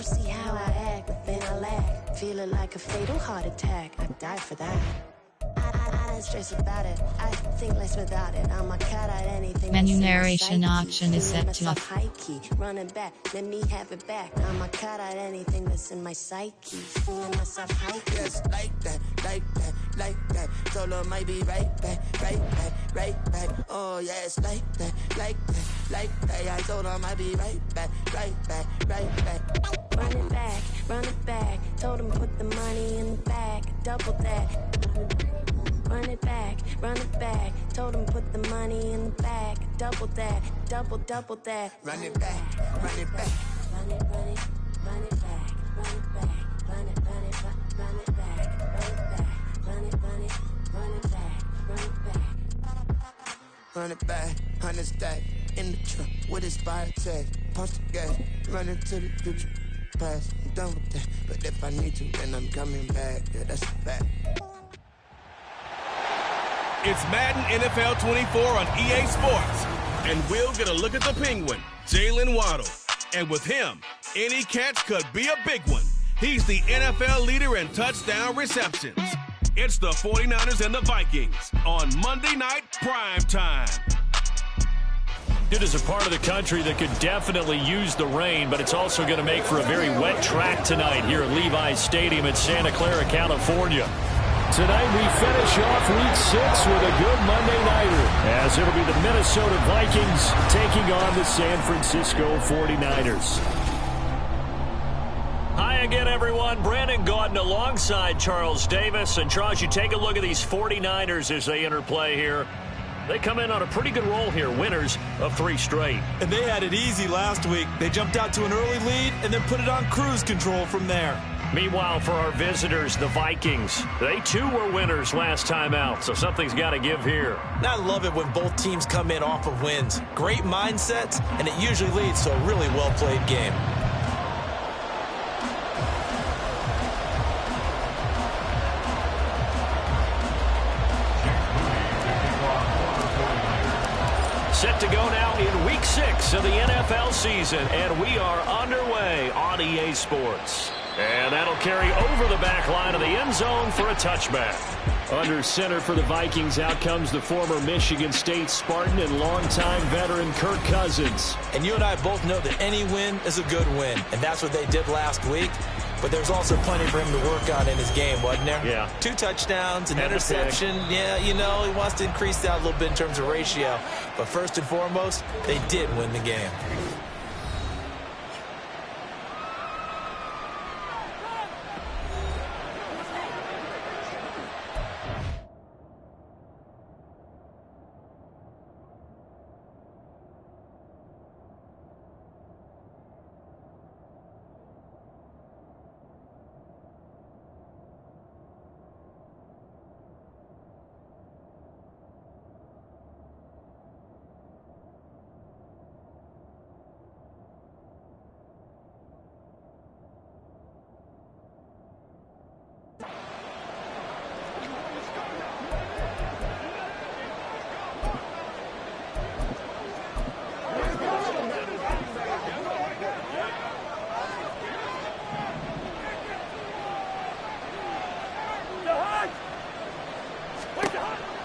don't see how I act, but then I laugh. Feeling like a fatal heart attack. I'd die for that. I don't stress about it. I think less without it. I'm a cat at anything. Menu narration option is set to off. Running back, let me have it back. I'm a cat at anything that's in my psyche. Feeling myself high key. Yes, like that, like that, like that. Solo might be right back, right back, right back. Oh yes, like that, like that, like that. I told her I might be right back, right back, right back. Run it back. Told him put the money in the bag, double that. Run it back. Told him put the money in the bag, double that, double that. Run it back, run it back. Run it back, run it back, run it back, run it back, run it back. Run it back, 100 stack in the truck with his fire tag. Punch the gas, run into the future. Past, I'm done with that. But if I need to, then I'm coming back. Yeah, that's a fact. It's Madden NFL 24 on EA Sports. And we'll get a look at the Penguin, Jalen Waddle. And with him, any catch could be a big one. He's the NFL leader in touchdown receptions. It's the 49ers and the Vikings on Monday Night Prime Time. It is a part of the country that could definitely use the rain, but it's also going to make for a very wet track tonight here at Levi's Stadium in Santa Clara, California. Tonight we finish off Week 6 with a good Monday nighter, as it'll be the Minnesota Vikings taking on the San Francisco 49ers. Hi again, everyone. Brandon Gaudin alongside Charles Davis. And Charles, you take a look at these 49ers as they interplay here. They come in on a pretty good roll here, winners of 3 straight. And they had it easy last week. They jumped out to an early lead and then put it on cruise control from there. Meanwhile, for our visitors, the Vikings, they too were winners last time out, so something's got to give here. And I love it when both teams come in off of wins. Great mindsets, and it usually leads to a really well-played game. Set to go now in Week 6 of the NFL season, and we are underway on EA Sports. And that'll carry over the back line of the end zone for a touchback. Under center for the Vikings, out comes the former Michigan State Spartan and longtime veteran Kirk Cousins. And you and I both know that any win is a good win, and that's what they did last week. But there's also plenty for him to work on in his game, wasn't there? Yeah. 2 touchdowns, an interception. Yeah, you know, he wants to increase that a little bit in terms of ratio. But first and foremost, they did win the game.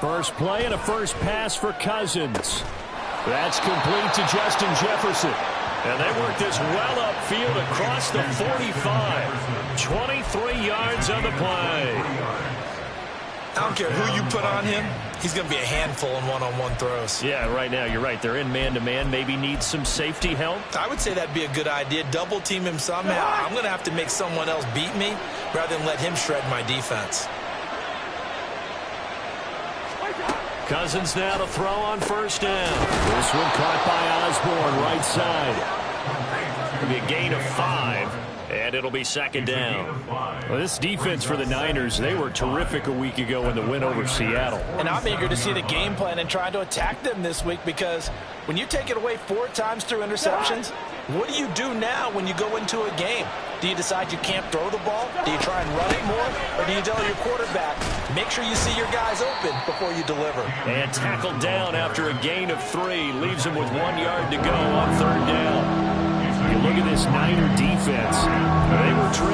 First play and a first pass for Cousins. That's complete to Justin Jefferson. And they work this well upfield across the 45. 23 yards on the play. I don't care who you put on him. He's going to be a handful in one-on-one throws. Yeah, right now, you're right. They're in man-to-man. Maybe needs some safety help. I would say that'd be a good idea. Double team him somehow. I'm going to have to make someone else beat me rather than let him shred my defense. Cousins now to throw on first down. This one caught by Osborne, right side. It'll be a gain of 5, and it'll be second down. Well, this defense for the Niners, they were terrific a week ago in the win over Seattle. And I'm eager to see the game plan and try to attack them this week, because when you take it away 4 times through interceptions, what do you do now when you go into a game? Do you decide you can't throw the ball? Do you try and run it more? Or do you tell your quarterback, make sure you see your guys open before you deliver? And tackled down after a gain of 3. Leaves him with 1 yard to go on third down. You look at this Niner defense.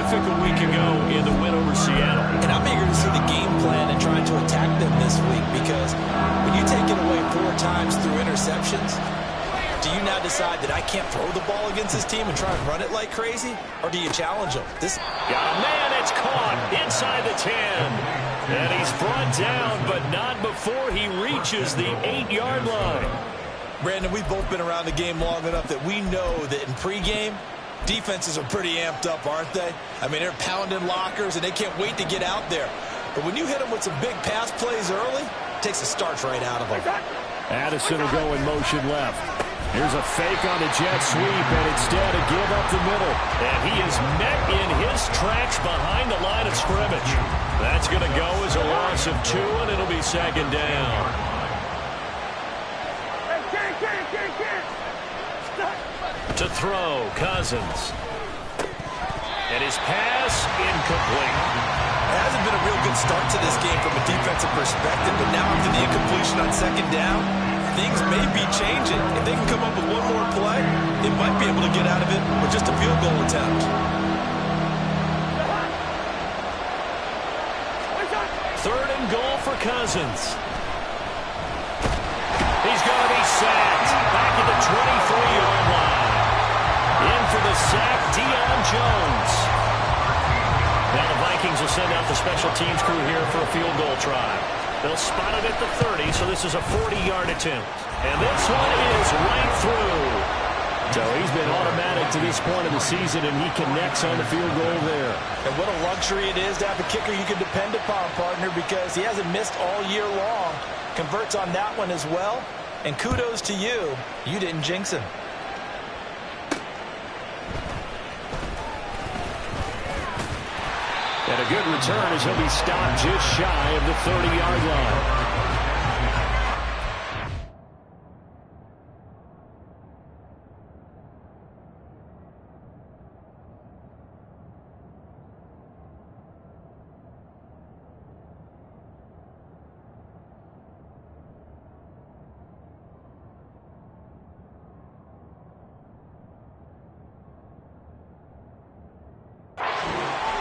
terrific a week ago in the win over Seattle. And I'm eager to see the game plan and trying to attack them this week, because when you take it away 4 times through interceptions, do you now decide that I can't throw the ball against this team and try and run it like crazy? Or do you challenge them? Got a man, it's caught inside the 10. And he's brought down, but not before he reaches the 8-yard line. Brandon, we've both been around the game long enough that we know that in pregame, defenses are pretty amped up, aren't they? I mean, they're pounding lockers, and they can't wait to get out there. But when you hit them with some big pass plays early, it takes the starch right out of them. Addison will go in motion left. Here's a fake on the jet sweep, and instead a give up the middle. And he is met in his tracks behind the line of scrimmage. That's going to go as a loss of 2, and it'll be second down. To throw, Cousins. And his pass incomplete. It hasn't been a real good start to this game from a defensive perspective, but now after the incompletion on second down, things may be changing. If they can come up with one more play, they might be able to get out of it with just a field goal attempt. Third and goal for Cousins. He's going to be sacked back at the 23-yard line. In for the sack, Deion Jones. Now the Vikings will send out the special teams crew here for a field goal try. They'll spot it at the 30, so this is a 40-yard attempt. And this one is right through. So he's been automatic to this point of the season, and he connects on the field goal there. And what a luxury it is to have a kicker you can depend upon, partner, because he hasn't missed all year long. Converts on that one as well. And kudos to you. You didn't jinx him. And a good return as he'll be stopped just shy of the 30-yard line.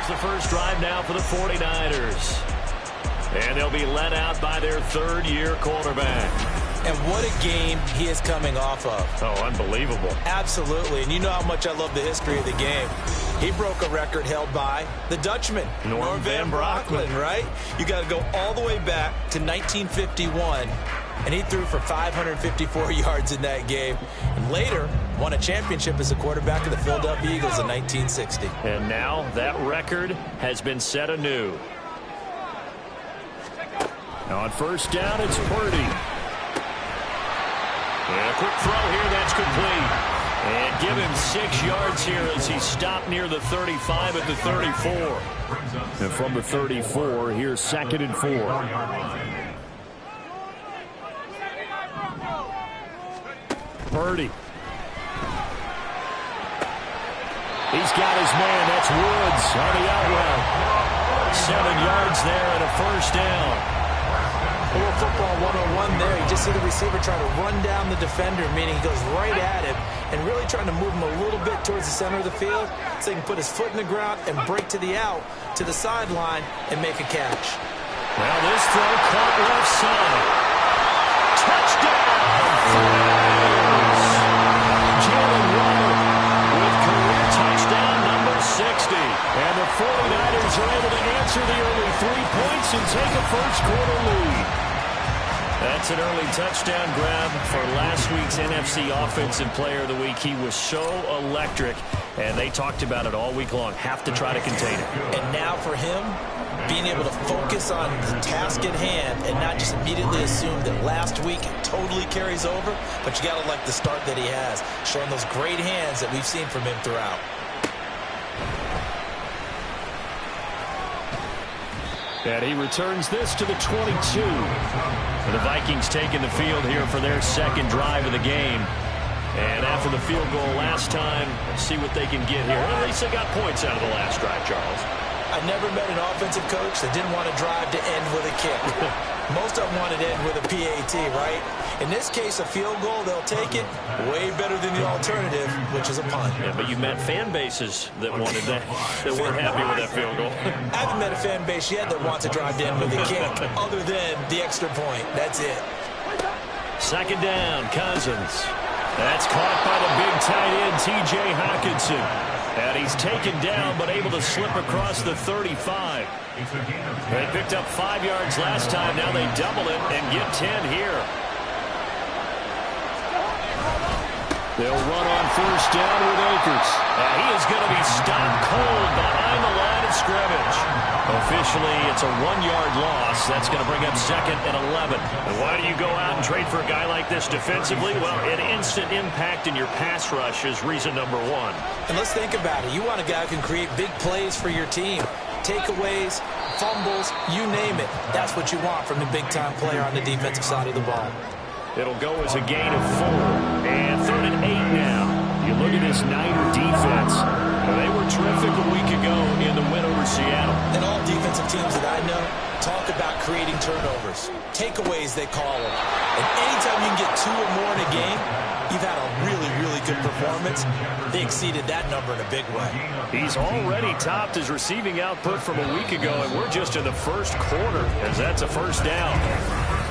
The first drive now for the 49ers. And they'll be led out by their third-year quarterback. And what a game he is coming off of. Oh, unbelievable. Absolutely. And you know how much I love the history of the game. He broke a record held by the Dutchman, Norm Van Brocklin, right? You got to go all the way back to 1951. And he threw for 554 yards in that game. And later, won a championship as a quarterback of the Philadelphia Eagles in 1960. And now that record has been set anew. Now on first down, it's Purdy. And a quick throw here, that's complete. And give him 6 yards here as he stopped near the 35 at the 34. And from the 34, here's 2nd and 4. Purdy. He's got his man. That's Woods on the out route. 7 yards there and a first down. A little football 101 there. You just see the receiver trying to run down the defender, meaning he goes right at him and really trying to move him a little bit towards the center of the field so he can put his foot in the ground and break to the out, to the sideline, and make a catch. Now this throw caught left side. Touchdown! Jalen Waddle with career touchdown number 60. And the 49ers are able to answer the early 3 points and take a first-quarter lead. That's an early touchdown grab for last week's NFC Offensive Player of the Week. He was so electric, and they talked about it all week long. Have to try to contain it. And now for him, being able to focus on the task at hand and not just immediately assume that last week it totally carries over, but you got to like the start that he has, showing those great hands that we've seen from him throughout. And he returns this to the 22. The Vikings taking the field here for their second drive of the game. And after the field goal last time, see what they can get here. Well, at least they got points out of the last drive, Charles. I never met an offensive coach that didn't want to drive to end with a kick. Most of them wanted to end with a PAT, right? In this case, a field goal, they'll take it. Way better than the alternative, which is a punt. Yeah, but you met fan bases that wanted that, that weren't happy with that field goal. I haven't met a fan base yet that wants to drive to end with a kick, other than the extra point. That's it. Second down, Cousins. That's caught by the big tight end, T.J. Hockenson. And he's taken down, but able to slip across the 35. They picked up 5 yards last time. Now they double it and get 10 here. They'll run on first down with Akers. And he is going to be stopped cold behind the line of scrimmage. Officially, it's a 1-yard loss. That's going to bring up 2nd and 11. And why do you go out and trade for a guy like this defensively? Well, an instant impact in your pass rush is reason number one. And let's think about it. You want a guy who can create big plays for your team. Takeaways, fumbles, you name it. That's what you want from a big-time player on the defensive side of the ball. It'll go as a gain of 4. And 3rd and 8 now. You look at this Niner defense. They were terrific a week ago in the win over Seattle. And all defensive teams that I know talk about creating turnovers. Takeaways, they call them. And anytime you can get 2 or more in a game, you've had a really, really good performance. They exceeded that number in a big way. He's already topped his receiving output from a week ago, and we're just in the first quarter, as that's a first down.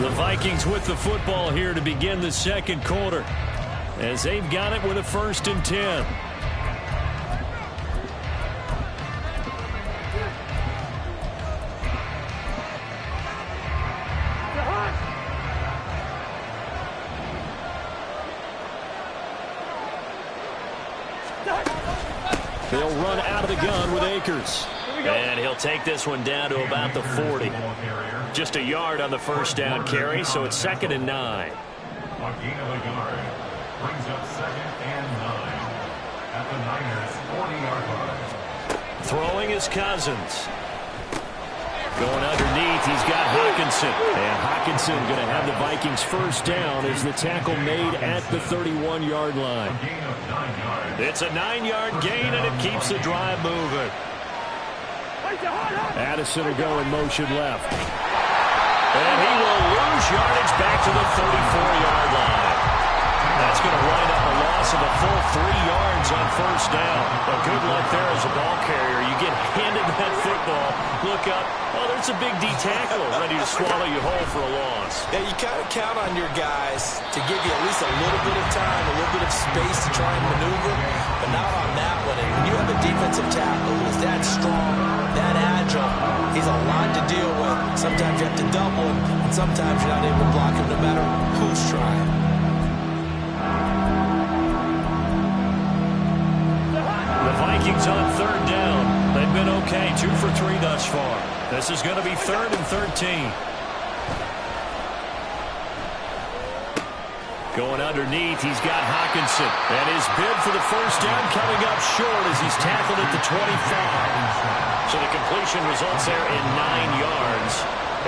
The Vikings with the football here to begin the second quarter, as they've got it with a 1st and 10. They'll run out of the gun with Akers. And he'll take this one down to about the 40. Just a yard on the first down carry, so it's 2nd and 9. A gain of a yard brings up 2nd and 9 at the Niners' 40-yard line. Throwing is Cousins. Going underneath, he's got Hockenson. And Hockenson going to have the Vikings first down as the tackle made at the 31-yard line. It's a 9-yard gain, and it keeps the drive moving. Addison will go in motion left. And he will lose yardage back to the 34-yard line. That's going to wind up a loss of a full 3 yards on first down. But good luck there as a ball carrier. You get handed that football, look up, oh, there's a big D tackle ready to swallow you whole for a loss. Yeah, you kind of count on your guys to give you at least a little bit of time, a little bit of space to try and maneuver, but not on that one. And when you have a defensive tackle who's that strong, that agile, he's a lot to deal with. Sometimes you have to double him, and sometimes you're not able to block him no matter who's trying. The Vikings on 3rd down. They've been okay, 2 for 3 thus far. This is going to be 3rd and 13. Going underneath, he's got Hockenson. And his bid for the first down coming up short as he's tackled at the 25. So the completion results there in 9 yards.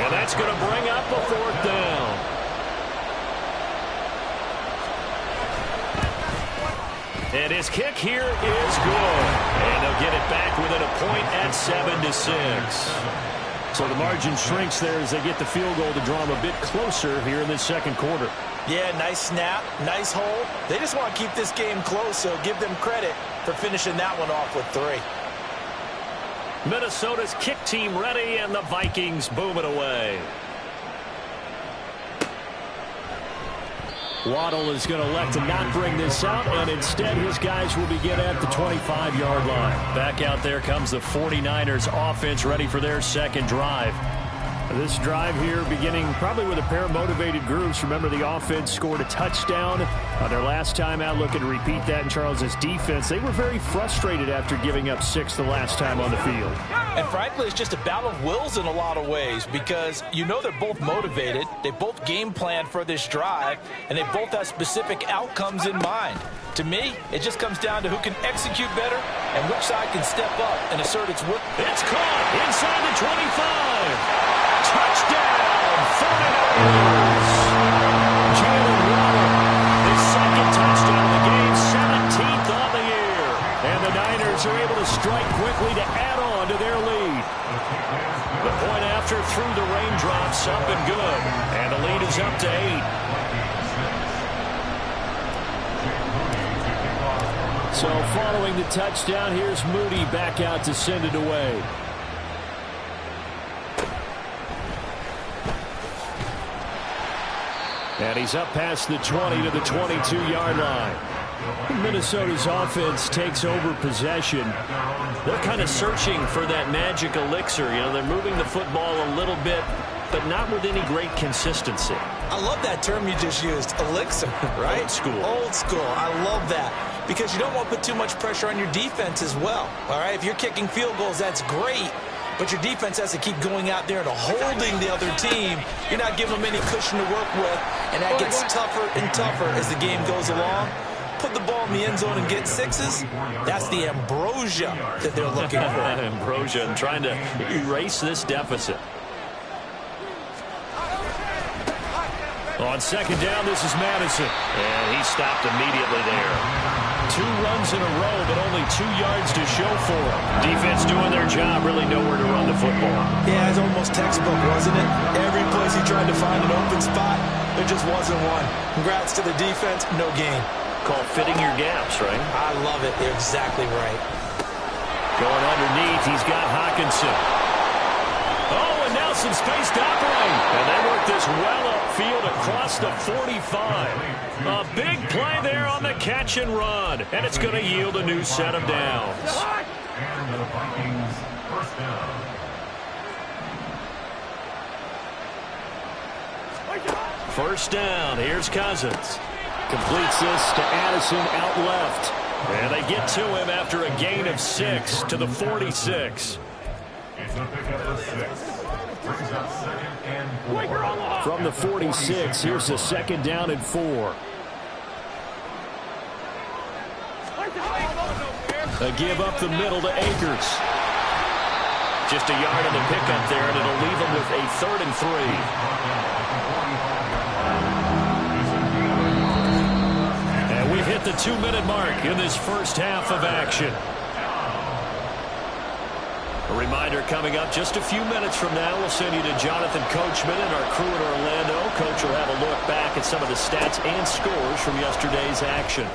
And that's going to bring up a 4th down. And his kick here is good. And they'll get it back within a point at 7-6. So the margin shrinks there as they get the field goal to draw them a bit closer here in this second quarter. Yeah, nice snap, nice hold. They just want to keep this game close, so give them credit for finishing that one off with 3. Minnesota's kick team ready, and the Vikings boom it away. Waddle is going to elect to not bring this out, and instead his guys will begin at the 25-yard line. Back out there comes the 49ers offense ready for their second drive. This drive here beginning probably with a pair of motivated groups. Remember, the offense scored a touchdown on their last time out. Looking to repeat that in Charles's defense. They were very frustrated after giving up 6 the last time on the field. And frankly, it's just a battle of wills in a lot of ways because you know they're both motivated. They both game planned for this drive, and they both have specific outcomes in mind. To me, it just comes down to who can execute better and which side can step up and assert its will. It's caught inside the 25. Touchdown, 49ers. Jalen Waddle, his second touchdown of the game, 17th on the year. And the Niners Bulldogs are able to strike quickly to add on to their lead. The point after through the raindrops, up and good. And the lead is up to 8. So following the touchdown, here's Moody back out to send it away. And he's up past the 20 to the 22-yard line. Minnesota's offense takes over possession. They're kind of searching for that magic elixir. You know, they're moving the football a little bit, but not with any great consistency. I love that term you just used, elixir, right? Old school. Old school. I love that. Because you don't want to put too much pressure on your defense as well. All right, if you're kicking field goals, that's great. But your defense has to keep going out there and holding the other team. You're not giving them any cushion to work with, and that gets tougher and tougher as the game goes along. Put the ball in the end zone and get sixes. That's the ambrosia that they're looking for. Ambrosia and trying to erase this deficit. On second down, this is Madison. And he stopped immediately there. 2 runs in a row, but only 2 yards to show for him. Defense doing their job, really nowhere to run the football. Yeah, it's almost textbook, wasn't it? Every place he tried to find an open spot, there just wasn't one. Congrats to the defense, no gain. Called fitting your gaps, right? I love it. You're exactly right. Going underneath, he's got Hawkinson. Oh, and now some space to operate. And they work this well upfield across the 45. A big play there on the catch and run. And it's going to yield a new set of downs. And the Vikings first down. First down. Here's Cousins. Completes this to Addison out left. And they get to him after a gain of 6 to the 46. It's a pickup of 6. Brings up second and 4. From the 46, here's a second down and 4. A give up the middle to Akers. Just a yard on the pickup there, and it'll leave him with a 3rd and 3. And we've hit the 2-minute mark in this first half of action. A reminder coming up just a few minutes from now. We'll send you to Jonathan Coachman and our crew in Orlando. Coach will have a look back at some of the stats and scores from yesterday's action.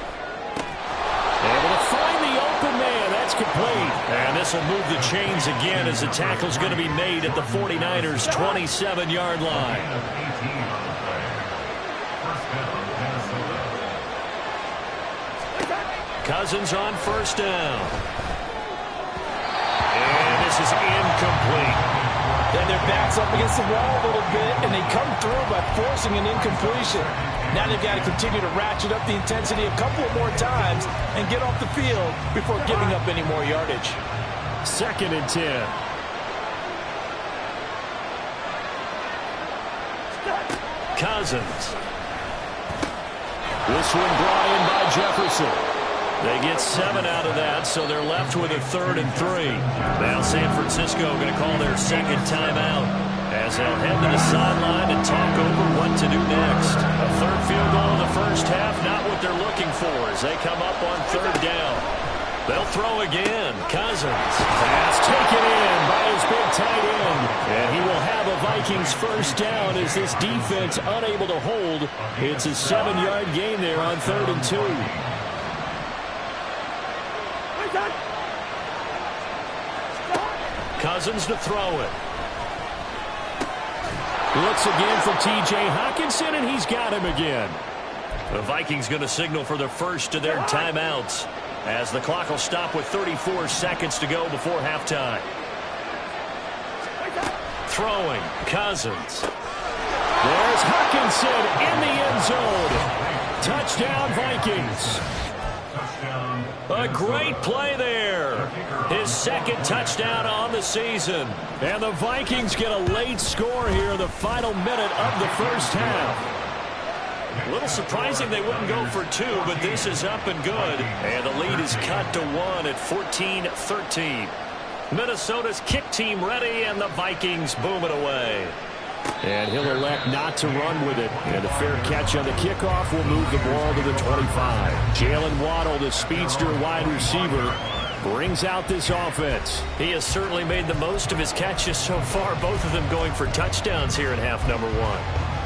Able to find the open man. That's complete. And this will move the chains again as the tackle's going to be made at the 49ers' 27-yard line. Cousins on first down. And this is incomplete. Then their back's up against the wall a little bit, and they come through by forcing an incompletion. Now they've got to continue to ratchet up the intensity a couple of more times and get off the field before giving up any more yardage. 2nd and 10. Cousins. This one brought in by Jefferson. They get 7 out of that, so they're left with a 3rd and 3. Now San Francisco going to call their second timeout as they'll head to the sideline and talk over what to do next. A 3rd field goal in the first half, not what they're looking for as they come up on 3rd down. They'll throw again. Cousins. Pass taken in by his big tight end. And he will have a Vikings first down as this defense unable to hold. It's a 7-yard gain there on 3rd and 2. Cousins to throw it. Looks again for T.J. Hawkinson, and he's got him again. The Vikings going to signal for the first of their timeouts as the clock will stop with 34 seconds to go before halftime. Throwing, Cousins. There's Hawkinson in the end zone. Touchdown, Vikings. A great play there. His 2nd touchdown on the season. And the Vikings get a late score here in the final minute of the first half. A little surprising they wouldn't go for 2, but this is up and good. And the lead is cut to 1 at 14-13. Minnesota's kick team ready, and the Vikings booming away. And he'll elect not to run with it. And a fair catch on the kickoff will move the ball to the 25. Jalen Waddle, the speedster wide receiver. brings out this offense. He has certainly made the most of his catches so far, both of them going for touchdowns here in half number 1.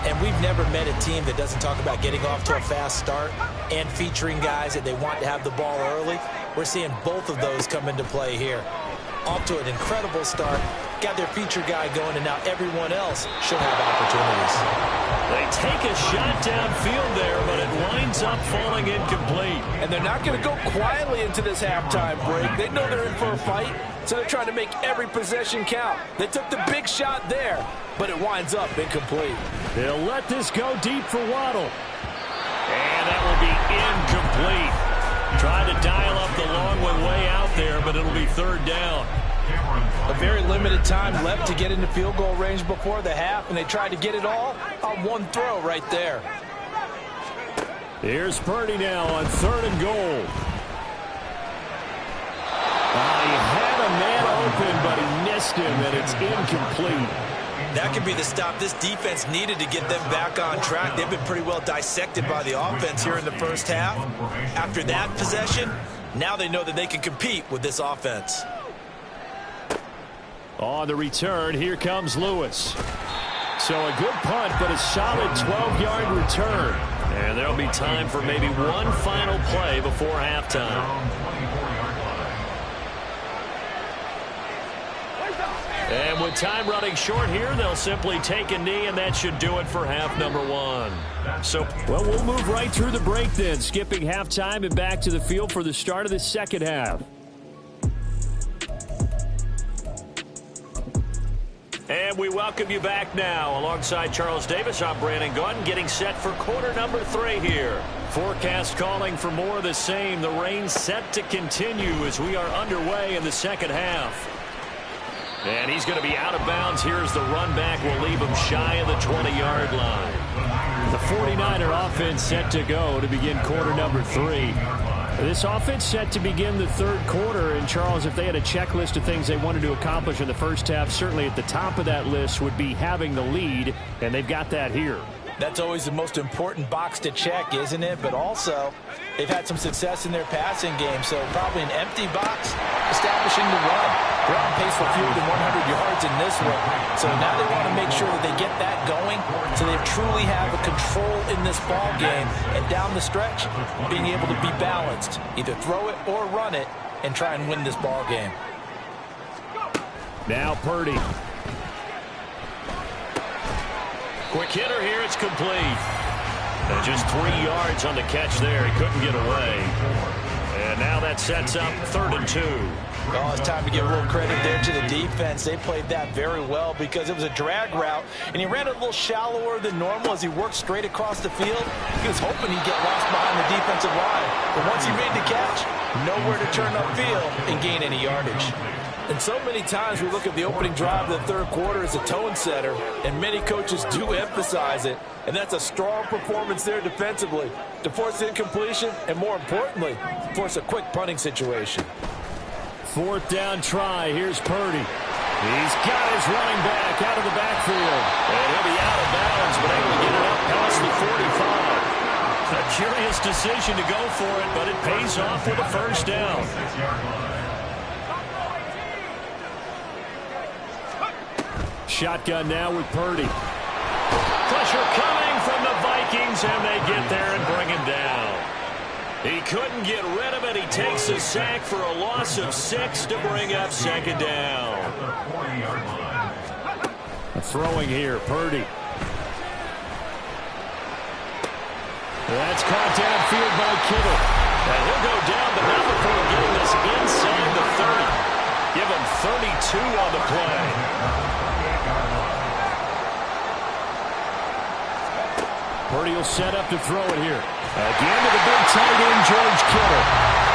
And we've never met a team that doesn't talk about getting off to a fast start and featuring guys that they want to have the ball early. We're seeing both of those come into play here. Off to an incredible start, got their feature guy going, and now everyone else should have opportunities. They take a shot downfield there, but it winds up falling incomplete. And they're not going to go quietly into this halftime break. They know they're in for a fight, so they're trying to make every possession count. They took the big shot there, but it winds up incomplete. They'll let this go deep for Waddle. And that will be incomplete. Tried to dial up the long one way out there, but it'll be third down. A very limited time left to get into field goal range before the half, and they tried to get it all on one throw right there. Here's Purdy now on 3rd and goal. He had a man open, but he missed him, and it's incomplete. That could be the stop this defense needed to get them back on track. They've been pretty well dissected by the offense here in the first half. After that possession, now they know that they can compete with this offense. On the return, here comes Lewis. So a good punt, but a solid 12-yard return. And there'll be time for maybe one final play before halftime. And with time running short here, they'll simply take a knee, and that should do it for half number 1. So, well, we'll move right through the break then, skipping halftime and back to the field for the start of the second half. And we welcome you back now. Alongside Charles Davis, I'm Brandon Gordon, getting set for quarter number 3 here. Forecast calling for more of the same. The rain set to continue as we are underway in the second half. And he's going to be out of bounds. Here's the run back. We'll leave him shy of the 20-yard line. The 49er offense set to go to begin quarter number 3. This offense set to begin the third quarter. And, Charles, if they had a checklist of things they wanted to accomplish in the first half, certainly at the top of that list would be having the lead, and they've got that here. That's always the most important box to check, isn't it? But also, they've had some success in their passing game, so probably an empty box, establishing the run. They're on pace for fewer than 100 yards in this one. So now they want to make sure that they get that going so they truly have a control in this ball game. And down the stretch, being able to be balanced, either throw it or run it, and try and win this ball game. Now Purdy. Quick hitter here, it's complete. And just 3 yards on the catch there. He couldn't get away. And now that sets up 3rd and 2. Oh, it's time to give a little credit there to the defense. They played that very well because it was a drag route, and he ran it a little shallower than normal as he worked straight across the field. He was hoping he'd get lost behind the defensive line. But once he made the catch, nowhere to turn upfield and gain any yardage. And so many times we look at the opening drive of the third quarter as a tone setter, and many coaches do emphasize it, and that's a strong performance there defensively to force incompletion and, more importantly, force a quick punting situation. 4th down try. Here's Purdy. He's got his running back out of the backfield. And he'll be out of bounds, but able to get it up past the 45. A curious decision to go for it, but it pays off with a first down. Shotgun now with Purdy. Pressure coming from the Vikings, and they get there and bring him down. He couldn't get rid of it. He takes a sack for a loss of 6 to bring up 2nd down. Throwing here, Purdy. That's caught downfield by Kittle. And he'll go down, but not before getting this inside the 30. Give him 32 on the play. Purdy will set up to throw it here. Again to the big tight end, George Kittle.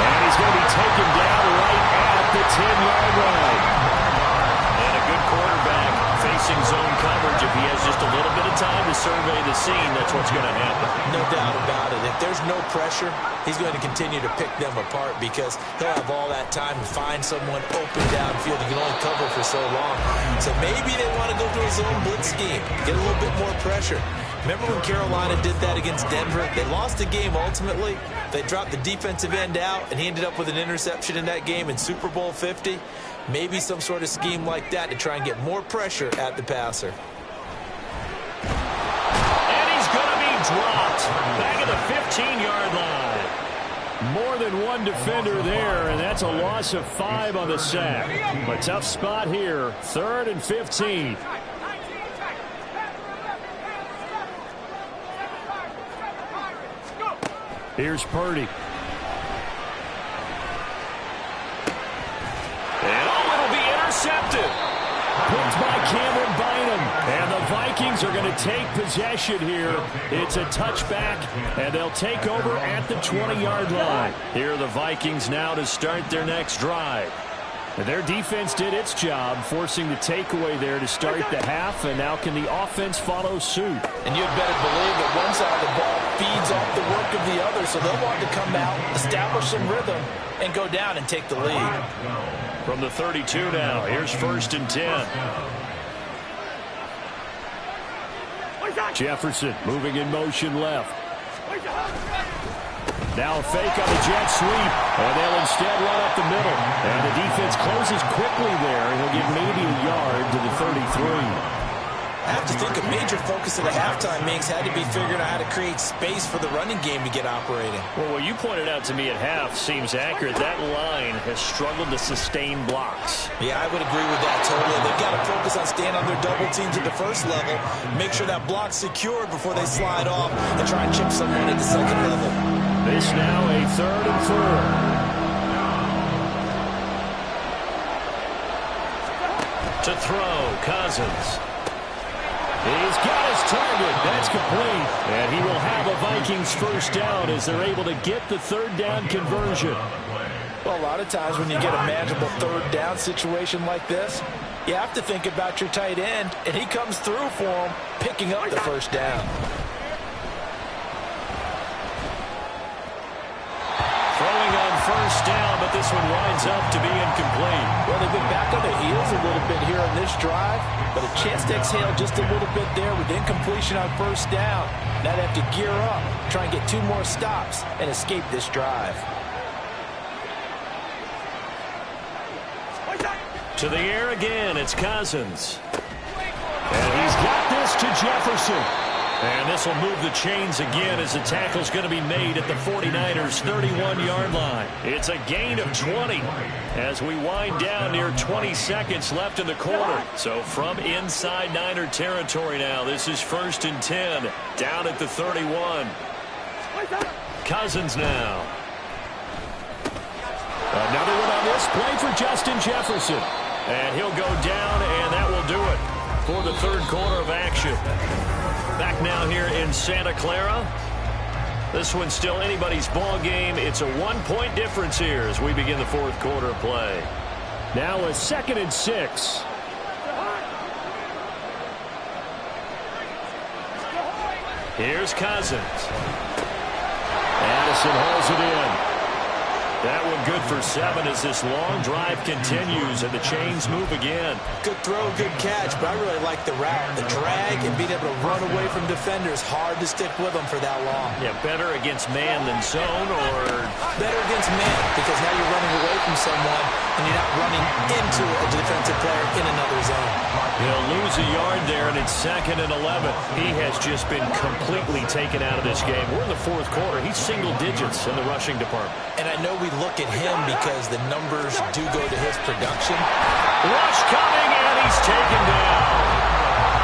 And he's going to be taken down right at the 10-yard line. And a good quarterback facing zone coverage. If he has just a little bit of time to survey the scene, that's what's going to happen. No doubt about it. If there's no pressure, he's going to continue to pick them apart because he'll have all that time to find someone open downfield. You can only cover for so long. So maybe they want to go to a zone blitz scheme, get a little bit more pressure. Remember when Carolina did that against Denver? They lost the game ultimately. They dropped the defensive end out, and he ended up with an interception in that game in Super Bowl 50. Maybe some sort of scheme like that to try and get more pressure at the passer. And he's going to be dropped back at the 15-yard line. More than one defender there, and that's a loss of 5 on the sack. A tough spot here, 3rd and 15. Here's Purdy. And it'll be intercepted. Picked by Cameron Bynum. And the Vikings are going to take possession here. It's a touchback, and they'll take over at the 20-yard line. Here are the Vikings now to start their next drive. And their defense did its job, forcing the takeaway there to start the half, and now can the offense follow suit? And you'd better believe that one side of the ball feeds off the work of the other, so they'll want to come out, establish some rhythm, and go down and take the lead. From the 32 now, here's 1st and 10. Jefferson moving in motion left. Now a fake on the jet sweep, and they'll instead run up the middle. And the defense closes quickly there. He'll get maybe a yard to the 33. I have to think a major focus of the halftime meetings had to be figuring out how to create space for the running game to get operating. Well, what you pointed out to me at half seems accurate. That line has struggled to sustain blocks. Yeah, I would agree with that totally. They've got to focus on staying on their double teams at the first level, make sure that block's secured before they slide off and try and chip someone at the second level. This now a 3rd and 4. To throw, Cousins. He's got his target. That's complete. And he will have a Vikings first down as they're able to get the 3rd down conversion. Well, a lot of times when you get a manageable 3rd down situation like this, you have to think about your tight end, and he comes through for him, picking up the first down. Throwing on 1st down, but this one winds up to be incomplete. Well, they've been back on their heels a little bit here on this drive, but a chance to exhale just a little bit there with incompletion on 1st down. Now they have to gear up, try and get 2 more stops, and escape this drive. To the air again, it's Cousins. And he's got this to Jefferson. And this will move the chains again as the tackle's going to be made at the 49ers' 31-yard line. It's a gain of 20 as we wind down near 20 seconds left in the quarter. So from inside Niner territory now, this is 1st and 10 down at the 31. Cousins now. Another one on this play for Justin Jefferson. And he'll go down, and that will do it for the 3rd quarter of action. Back now here in Santa Clara. This one's still anybody's ball game. It's a 1-point difference here as we begin the 4th quarter of play. Now a 2nd and 6. Here's Cousins. Addison holds it in. That one good for 7 as this long drive continues and the chains move again. Good throw, good catch, but I really like the route. The drag and being able to run away from defenders. Hard to stick with them for that long. Yeah, better against man than zone, or? Better against man, because now you're running away from someone and you're not running into a defensive player in another zone. He'll lose a yard there, and it's 2nd and 11. He has just been completely taken out of this game. We're in the 4th quarter. He's single digits in the rushing department. And I know we look at him because the numbers do go to his production. Rush coming, and he's taken down.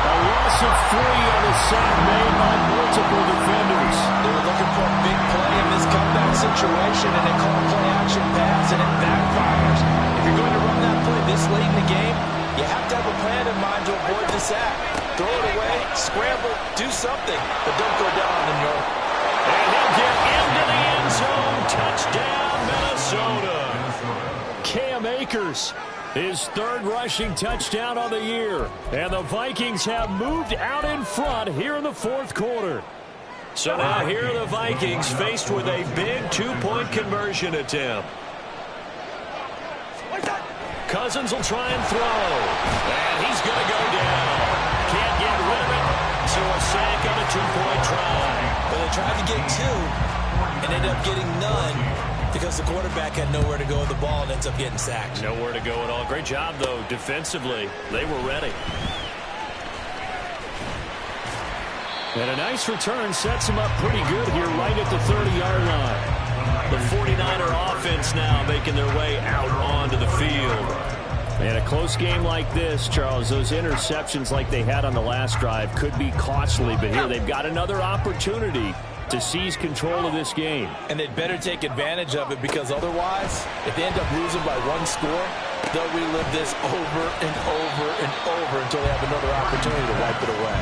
A loss of 3 on the sack made by multiple defenders. They were looking for a big play in this comeback situation, and they call a play-action pass, and it backfires. If you're going to run that play this late in the game, you have to have a plan in mind to avoid the sack. Throw it away, scramble, do something, but don't go down on the north. And he'll get into the end zone. Touchdown, Minnesota. Cam Akers, his 3rd rushing touchdown of the year. And the Vikings have moved out in front here in the 4th quarter. So now here are the Vikings faced with a big 2-point conversion attempt. Cousins will try and throw. And he's going to go down. Can't get rid of it. So a sack on a two-point try. But they tried to get two and ended up getting none because the quarterback had nowhere to go with the ball and ends up getting sacked. Nowhere to go at all. Great job, though, defensively. They were ready. And a nice return sets him up pretty good here right at the 30-yard line. The 49er offense now making their way out onto the field. And a close game like this, Charles, those interceptions like they had on the last drive could be costly. But here they've got another opportunity to seize control of this game. And they'd better take advantage of it, because otherwise, if they end up losing by one score, they'll relive this over and over and over until they have another opportunity to wipe it away.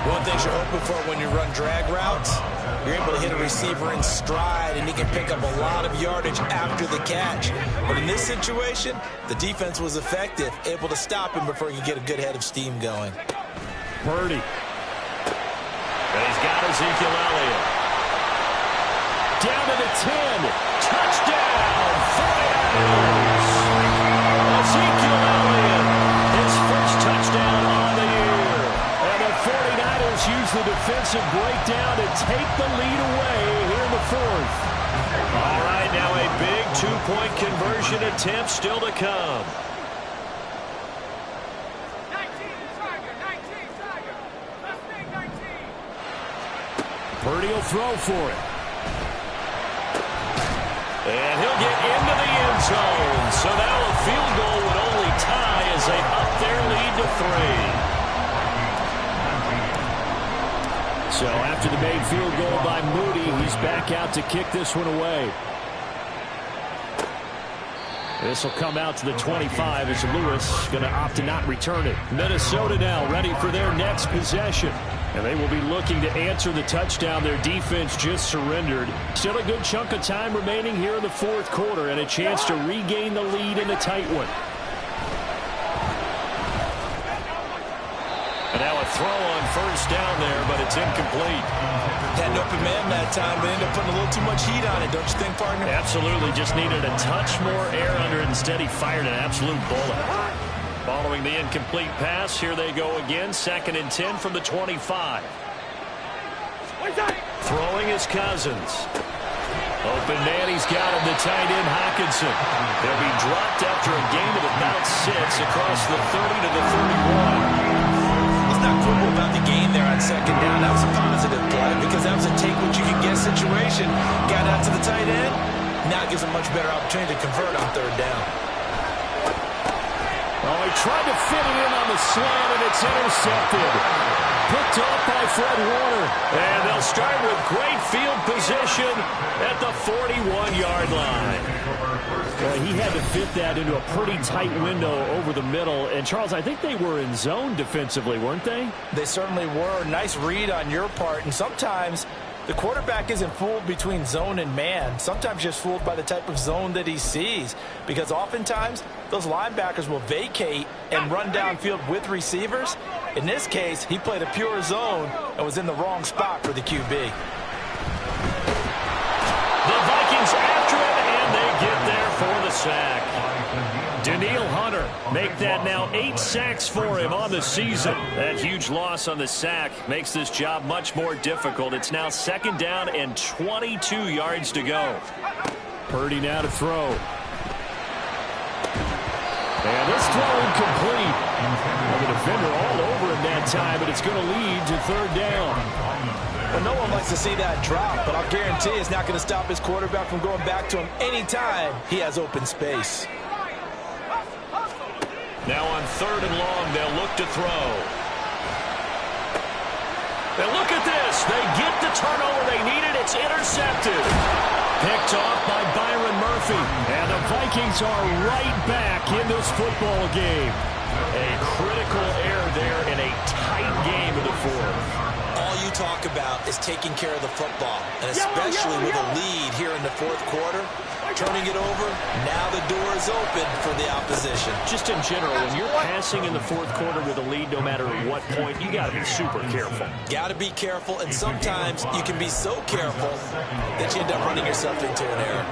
One thing you're hoping for when you run drag routes, you're able to hit a receiver in stride, and he can pick up a lot of yardage after the catch. But in this situation, the defense was effective, able to stop him before he could get a good head of steam going. Purdy. And he's got Ezekiel Elliott. Down to the 10. Touchdown, 49ers. Ezekiel Elliott, his first touchdown on the year. And the 49ers use the defensive breakdown to take the lead away here in the fourth. All right, now a big two-point conversion attempt still to come. Purdy will throw for it. And he'll get into the end zone. So now a field goal would only tie as they up their lead to 3. So after the made field goal by Moody, he's back out to kick this one away. This will come out to the 25 as Lewis going to opt to not return it. Minnesota now ready for their next possession. And they will be looking to answer the touchdown their defense just surrendered. Still a good chunk of time remaining here in the fourth quarter, and a chance to regain the lead in a tight one. And now a throw on first down there, but it's incomplete. Had an open man that time, but ended up putting a little too much heat on it, don't you think, partner? Absolutely. Just needed a touch more air under it. Instead, he fired an absolute bullet. Following the incomplete pass, here they go again. 2nd and 10 from the 25. Throwing is Cousins. Open man, he's got him, the tight end, Hockenson. They'll be dropped after a gain of about 6 across the 30 to the 31. Let's not quibble about the gain there on 2nd down. That was a positive play, because that was a take-what-you-can-get situation. Got out to the tight end. Now it gives a much better opportunity to convert on 3rd down. Oh, he tried to fit it in on the slant, and it's intercepted. Picked off by Fred Warner. And they'll start with great field position at the 41-yard line. Well, he had to fit that into a pretty tight window over the middle. And, Charles, I think they were in zone defensively, weren't they? They certainly were. Nice read on your part. And sometimes the quarterback isn't fooled between zone and man. Sometimes just fooled by the type of zone that he sees. Because oftentimes, those linebackers will vacate and run downfield with receivers. In this case, he played a pure zone and was in the wrong spot for the QB. The Vikings after him, and they get there for the sack. Daniil Hunter make that now 8 sacks for him on the season. That huge loss on the sack makes this job much more difficult. It's now 2nd down and 22 yards to go. Purdy now to throw. And this throw incomplete. Well, the defender all over him that time, but it's going to lead to 3rd down. Well, no one likes to see that drop, but I'll guarantee it's not going to stop his quarterback from going back to him anytime he has open space. Now on 3rd and long, they'll look to throw. And look at this. They get the turnover they needed. It's intercepted. Picked off by Byron Murphy. And the Vikings are right back in this football game. A critical error there in a tight game in the fourth. All you talk about is taking care of the football, and especially with a lead here in the fourth quarter. Turning it over, now the door is open for the opposition. Just in general, when you're passing in the fourth quarter with a lead, no matter what point, you got to be super careful. Got to be careful, and sometimes you can be so careful that you end up running yourself into an error.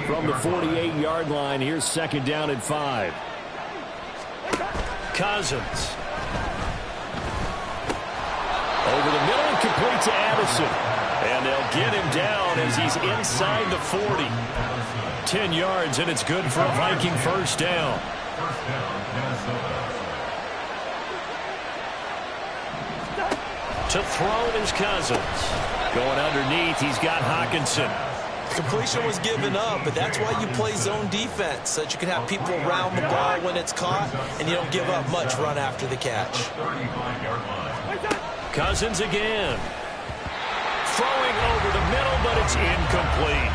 From the 48-yard line, here's 2nd down and 5. Cousins. Over the middle and complete to Addison. And they'll get him down as he's inside the 40. 10 yards, and it's good for a Viking first down. First down, Minnesota. To throw is Cousins. Going underneath, he's got Hawkinson. Completion was given up, but that's why you play zone defense, so that you can have people around the ball when it's caught, and you don't give up much run after the catch. 35-yard line. Cousins again. Throwing over the middle, but it's incomplete.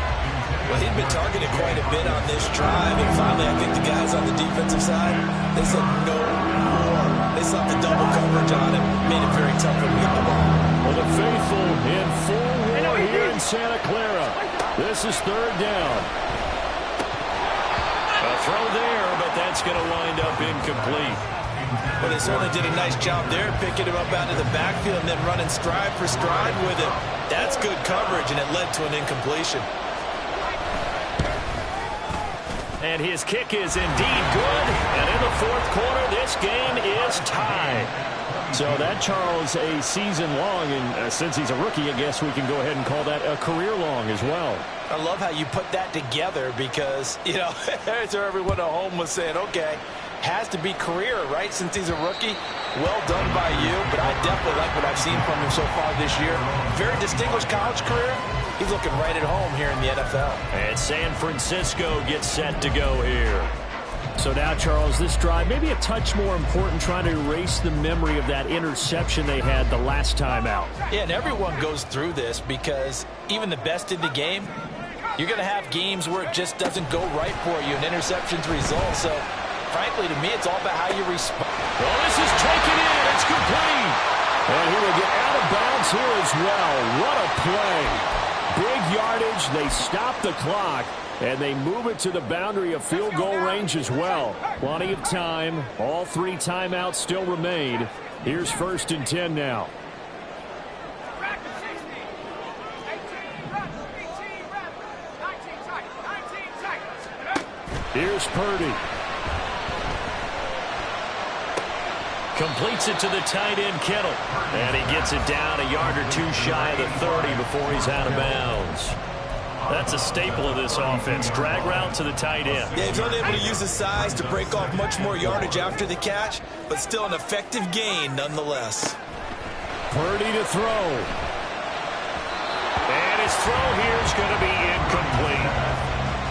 Well, he'd been targeted quite a bit on this drive, and finally I think the guys on the defensive side, they said no more. They saw the double coverage on him, made it very tough for him to get the ball. Well, the faithful in full war here in Santa Clara. This is third down. A throw there, but that's going to wind up incomplete. Well, they certainly did a nice job there, picking him up out of the backfield and then running stride for stride with him. That's good coverage, and it led to an incompletion. And his kick is indeed good. And in the fourth quarter, this game is tied. So that, Charles, a season long, and since he's a rookie, I guess we can go ahead and call that a career long as well. I love how you put that together because, you know, so everyone at home was saying, okay, has to be career, right, since he's a rookie. Well done by you, but I definitely like what I've seen from him so far this year. Very distinguished college career. He's looking right at home here in the NFL. And San Francisco gets set to go here. So now, Charles, this drive maybe a touch more important, trying to erase the memory of that interception they had the last time out. Yeah, and everyone goes through this because even the best in the game, you're going to have games where it just doesn't go right for you and interceptions result. So, frankly, to me, it's all about how you respond. Well, this is taken in. It's complete. And he will get out of bounds here as well. What a play. Big yardage. They stop the clock. And they move it to the boundary of field goal range as well. Plenty of time. All three timeouts still remain. Here's 1st and 10 now. Here's Purdy. Completes it to the tight end, Kittle. And he gets it down a yard or two shy of the 30 before he's out of bounds. That's a staple of this offense. Drag route to the tight end. Yeah, he's unable to use his size to break off much more yardage after the catch, but still an effective gain nonetheless. Purdy to throw. And his throw here is going to be incomplete.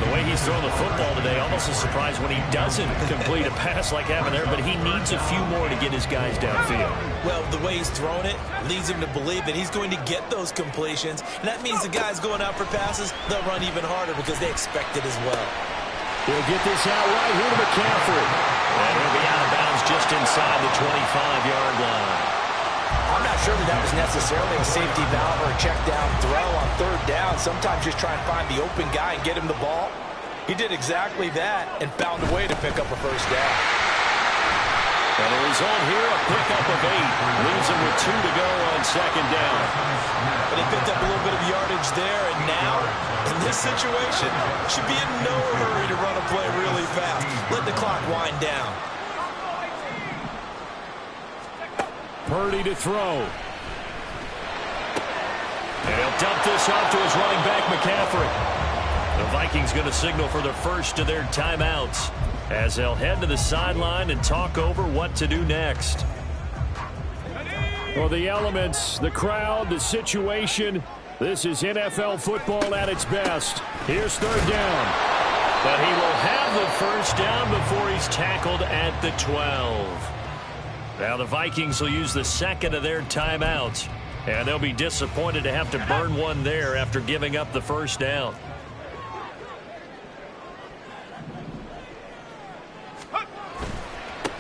The way he's thrown the football today, almost a surprise when he doesn't complete a pass like having there, but he needs a few more to get his guys downfield. Well, the way he's thrown it leads him to believe that he's going to get those completions, and that means the guys going out for passes, they'll run even harder because they expect it as well. He'll get this out right here to McCaffrey. And he'll be out of bounds just inside the 25-yard line. I'm not sure that was necessarily a safety valve or a check down throw on third down. Sometimes just try and find the open guy and get him the ball. He did exactly that and found a way to pick up a first down. And the result here, a pickup of 8. Leaves him with 2 to go on second down. But he picked up a little bit of yardage there, and now, in this situation, should be in no hurry to run a play really fast. Let the clock wind down. Purdy to throw. And he'll dump this off to his running back, McCaffrey. The Vikings going to signal for the first of their timeouts as they'll head to the sideline and talk over what to do next. Well, the elements, the crowd, the situation, this is NFL football at its best. Here's third down. But he will have the first down before he's tackled at the 12. Now the Vikings will use the second of their timeouts, and they'll be disappointed to have to burn one there after giving up the first down.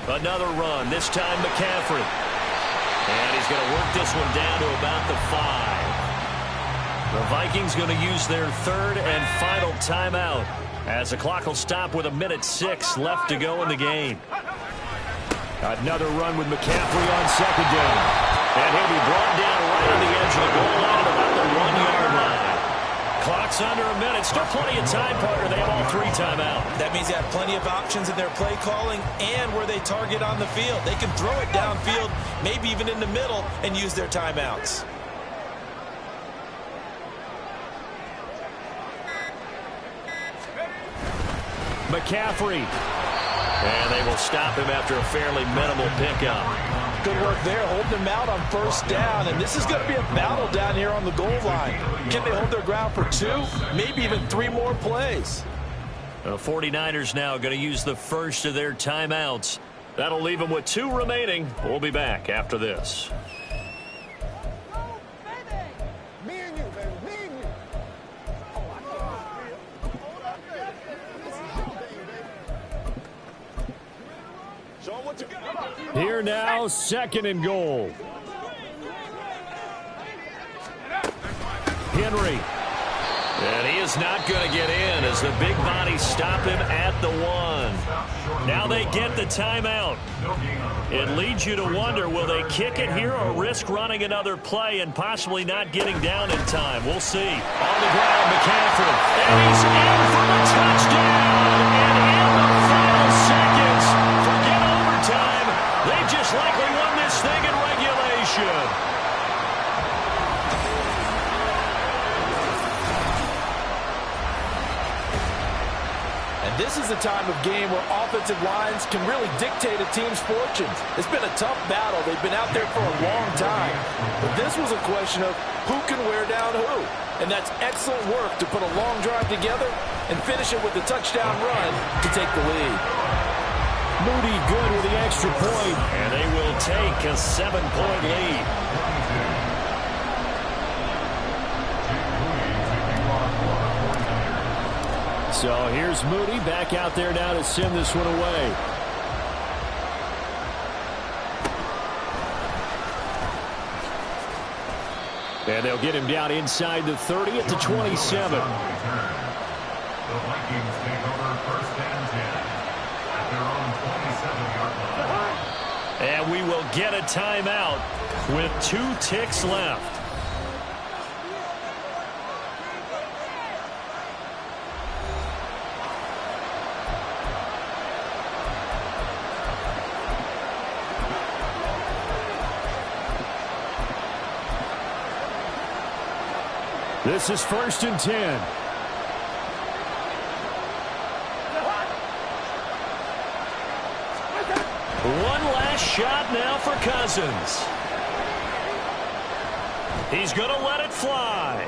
Another run, this time McCaffrey. And he's going to work this one down to about the 5. The Vikings going to use their third and final timeout as the clock will stop with 1:06 left to go in the game. Another run with McCaffrey on second down. And he'll be brought down right on the edge of the goal line at about the 1-yard line. Clock's under a minute. Still plenty of time, partner. They have all 3 timeouts. That means they have plenty of options in their play calling and where they target on the field. They can throw it downfield, maybe even in the middle, and use their timeouts. McCaffrey. And they will stop him after a fairly minimal pickup. Good work there, holding him out on first down. And this is going to be a battle down here on the goal line. Can they hold their ground for 2, maybe even 3 more plays? The 49ers now going to use the first of their timeouts. That'll leave them with 2 remaining. We'll be back after this. Here now, 2nd and goal. Henry. And he is not going to get in as the big bodies stop him at the 1. Now they get the timeout. It leads you to wonder, will they kick it here or risk running another play and possibly not getting down in time? We'll see. On the ground, McCaffrey. And he's in for the touchdown. And in the final seconds, forget overtime. They just likely won this thing in regulation. And this is the time of game where offensive lines can really dictate a team's fortunes. It's been a tough battle. They've been out there for a long time. But this was a question of who can wear down who. And that's excellent work to put a long drive together and finish it with a touchdown run to take the lead. Moody good with the extra point. And they will take a 7-point lead. So here's Moody back out there now to send this one away. And they'll get him down inside the 30 at the 27. The Vikings take over 1st and 10 at their own 27-yard line. And we will get a timeout with 2 ticks left. This is 1st and 10. One last shot now for Cousins. He's going to let it fly.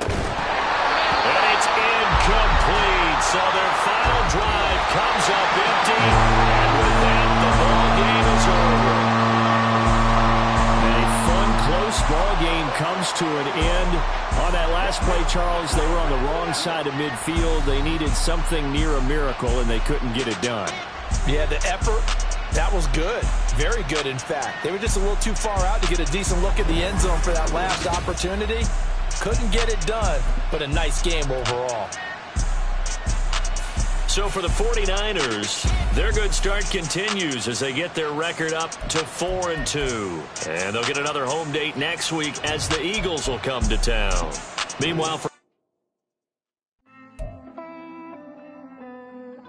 And it's incomplete. So their final drive comes up empty. And with that, the ball game is over. Close ball game comes to an end. On that last play, Charles, they were on the wrong side of midfield. They needed something near a miracle, and they couldn't get it done. Yeah, the effort, that was good. Very good, in fact. They were just a little too far out to get a decent look at the end zone for that last opportunity. Couldn't get it done, but a nice game overall. So for the 49ers, their good start continues as they get their record up to 4-2. And they'll get another home date next week as the Eagles will come to town. Meanwhile, for